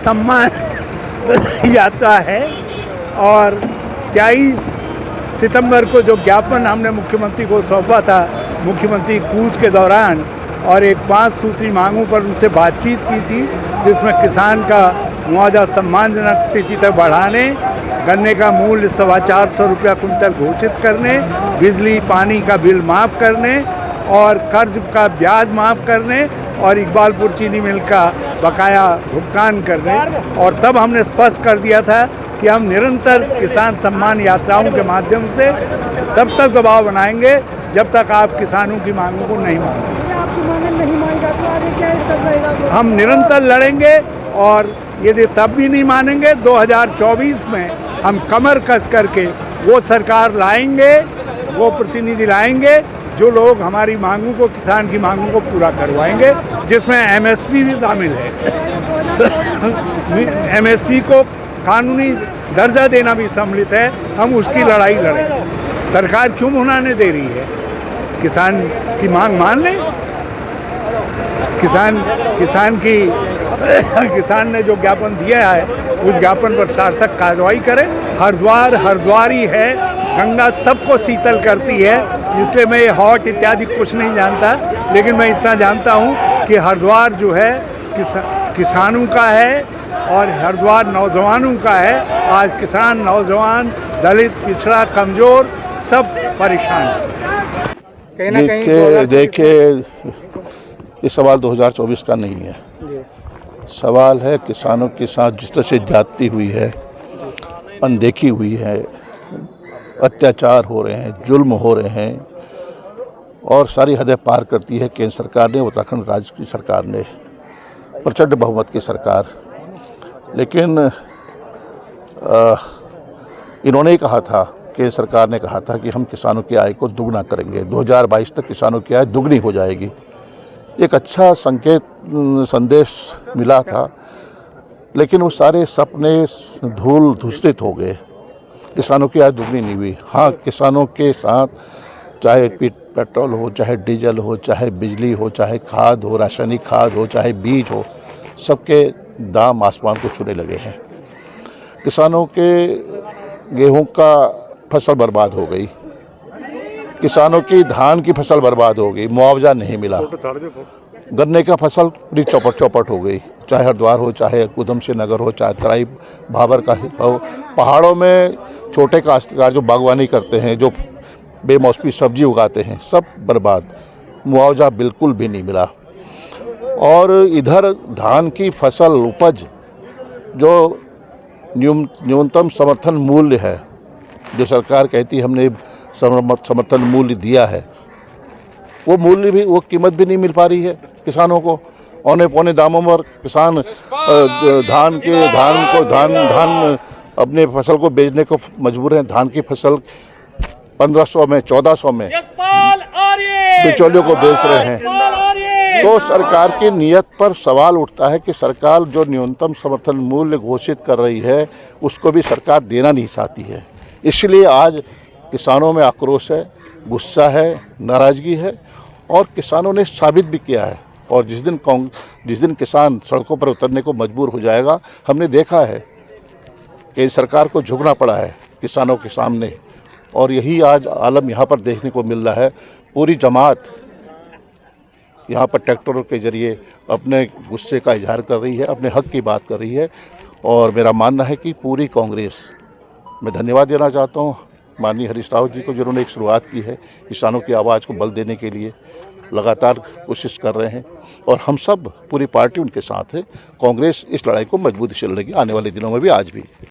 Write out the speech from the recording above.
सम्मान यात्रा है और 23 सितंबर को जो ज्ञापन हमने मुख्यमंत्री को सौंपा था मुख्यमंत्री कूच के दौरान और एक 5 सूत्री मांगों पर उनसे बातचीत की थी, जिसमें किसान का मुआवजा सम्मानजनक स्थिति तक बढ़ाने, गन्ने का मूल्य 425 रुपया कुंटल घोषित करने, बिजली पानी का बिल माफ़ करने और कर्ज का ब्याज माफ़ करने और इकबालपुर चीनी मिल का बकाया भुगतान करने। और तब हमने स्पष्ट कर दिया था कि हम निरंतर किसान सम्मान यात्राओं के माध्यम से तब तक दबाव बनाएंगे जब तक आप किसानों की मांगों को नहीं मानेंगे। हम निरंतर लड़ेंगे और यदि तब भी नहीं मानेंगे 2024 में हम कमर कस करके वो सरकार लाएंगे, वो प्रतिनिधि लाएंगे जो लोग हमारी मांगों को, किसान की मांगों को पूरा करवाएंगे, जिसमें एमएसपी भी शामिल है। एमएसपी को कानूनी दर्जा देना भी सम्मिलित है। हम उसकी लड़ाई लड़ेंगे। सरकार क्यों मुनाने दे रही है? किसान की मांग मान लें। किसान ने जो ज्ञापन दिया है उस ज्ञापन पर सार्थक कार्रवाई करें। हरिद्वार ही है, गंगा सबको शीतल करती है, इसलिए मैं ये हॉट इत्यादि कुछ नहीं जानता, लेकिन मैं इतना जानता हूँ कि हरिद्वार जो है किसानों का है और हरिद्वार नौजवानों का है। आज किसान, नौजवान, दलित, पिछड़ा, कमज़ोर सब परेशान हैं। कहीं ना कहीं देखिए ये सवाल 2024 का नहीं है। सवाल है किसानों के साथ जिस तरह से ज्यादती हुई है, अनदेखी हुई है, अत्याचार हो रहे हैं, जुल्म हो रहे हैं और सारी हदें पार करती है केंद्र सरकार ने, उत्तराखंड राज्य की सरकार ने, प्रचंड बहुमत की सरकार। लेकिन इन्होंने कहा था, केंद्र सरकार ने कहा था कि हम किसानों की आय को दुगना करेंगे, 2022 तक किसानों की आय दुगनी हो जाएगी। एक अच्छा संदेश मिला था, लेकिन वो सारे सपने धूल धूसरित हो गए। किसानों की आय दुगनी नहीं हुई। हाँ, किसानों के साथ चाहे पेट्रोल हो, चाहे डीजल हो, चाहे बिजली हो, चाहे खाद हो, रासायनिक खाद हो, चाहे बीज हो, सबके दाम आसमान को छूने लगे हैं। किसानों के गेहूं का फसल बर्बाद हो गई, किसानों की धान की फसल बर्बाद हो गई, मुआवजा नहीं मिला। गन्ने का फसल पूरी चौपट हो गई, चाहे हरिद्वार हो, चाहे उधम सिंह नगर हो, चाहे तराई भाबर का हो। पहाड़ों में छोटे काश्तकार जो बागवानी करते हैं, जो बेमौसमी सब्जी उगाते हैं, सब बर्बाद, मुआवजा बिल्कुल भी नहीं मिला। और इधर धान की फसल उपज जो न्यूनतम समर्थन मूल्य है, जो सरकार कहती है हमने समर्थन मूल्य दिया है, वो मूल्य भी, वो कीमत भी नहीं मिल पा रही है किसानों को। औने पौने दामों पर किसान धान अपने फसल को बेचने को मजबूर हैं। धान की फसल 1500 में, 1400 में बिचौलियों को बेच रहे हैं। तो सरकार की नीयत पर सवाल उठता है कि सरकार जो न्यूनतम समर्थन मूल्य घोषित कर रही है उसको भी सरकार देना नहीं चाहती है। इसलिए आज किसानों में आक्रोश है, गुस्सा है, नाराज़गी है और किसानों ने साबित भी किया है। और जिस दिन किसान सड़कों पर उतरने को मजबूर हो जाएगा, हमने देखा है कि सरकार को झुकना पड़ा है किसानों के सामने, और यही आज आलम यहाँ पर देखने को मिल रहा है। पूरी जमात यहाँ पर ट्रैक्टरों के जरिए अपने गुस्से का इजहार कर रही है, अपने हक की बात कर रही है। और मेरा मानना है कि पूरी कांग्रेस, मैं धन्यवाद देना चाहता हूँ माननीय हरीश रावत जी को, जिन्होंने एक शुरुआत की है किसानों की आवाज़ को बल देने के लिए, लगातार कोशिश कर रहे हैं और हम सब पूरी पार्टी उनके साथ है। कांग्रेस इस लड़ाई को मजबूती से लड़ेगी आने वाले दिनों में भी, आज भी।